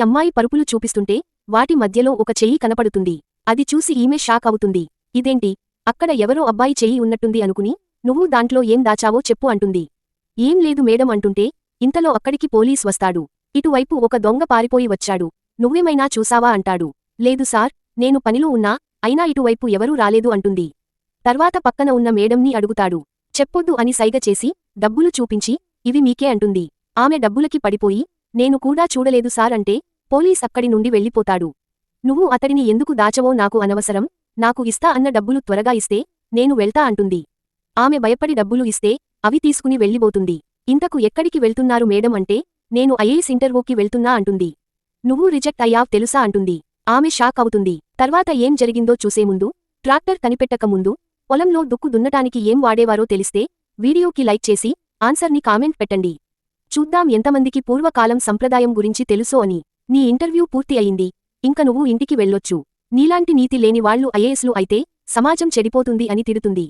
అమ్మాయి పరుపులు చూపిస్తుంటే వాటి మధ్యలో ఒక చెయ్యి కనపడుతుంది. అది చూసి ఈమె షాక్ అవుతుంది. ఇదేంటి, అక్కడ ఎవరో అబ్బాయి చెయ్యి ఉన్నట్టుంది అనుకుని, నువ్వు దాంట్లో ఏం దాచావో చెప్పు అంటుంది. ఏం లేదు మేడం అంటుంటే ఇంతలో అక్కడికి పోలీస్ వస్తాడు. ఇటువైపు ఒక దొంగ పారిపోయి వచ్చాడు. నువ్వేమైనా చూసావా అంటాడు. లేదు సార్, నేను పనిలో ఉన్నా, అయినా ఇటువైపు ఎవరూ రాలేదు అంటుంది. తర్వాత పక్కన ఉన్న మేడంని అడుగుతాడు. చెప్పొద్దు అని సైగ చేసి డబ్బులు చూపించి ఇవి మీకే అంటుంది. ఆమె డబ్బులకి పడిపోయి నేను కూడా చూడలేదు సార్ అంటే పోలీస్ అక్కడి నుండి వెళ్ళిపోతాడు. నువ్వు అతడిని ఎందుకు దాచవో నాకు అనవసరం, నాకు ఇస్తా అన్న డబ్బులు త్వరగా ఇస్తే నేను వెళ్తా అంటుంది. ఆమె భయపడి డబ్బులు ఇస్తే అవి తీసుకుని వెళ్ళిపోతుంది. ఇంతకు ఎక్కడికి వెళ్తున్నారు మేడం అంటే నేను ఐఏఎస్ ఇంటర్వ్యూకి వెళ్తున్నా అంటుంది. నువ్వు రిజెక్ట్ అయ్యావ్ తెలుసా అంటుంది. ఆమె షాక్ అవుతుంది. తర్వాత ఏం జరిగిందో చూసేముందు ట్రాక్టర్ కనిపెట్టకముందు పొలంలో దుక్కు దున్నటానికి ఏం వాడేవారో తెలిస్తే వీడియోకి లైక్ చేసి ఆన్సర్ని కామెంట్ పెట్టండి. చూద్దాం ఎంతమందికి పూర్వకాలం సంప్రదాయం గురించి తెలుసో అని. నీ ఇంటర్వ్యూ పూర్తి అయింది, ఇంక నువ్వు ఇంటికి వెళ్ళొచ్చు. నీలాంటి నీతి లేని వాళ్లు ఐఏఎస్లు అయితే సమాజం చెడిపోతుంది అని తిడుతుంది.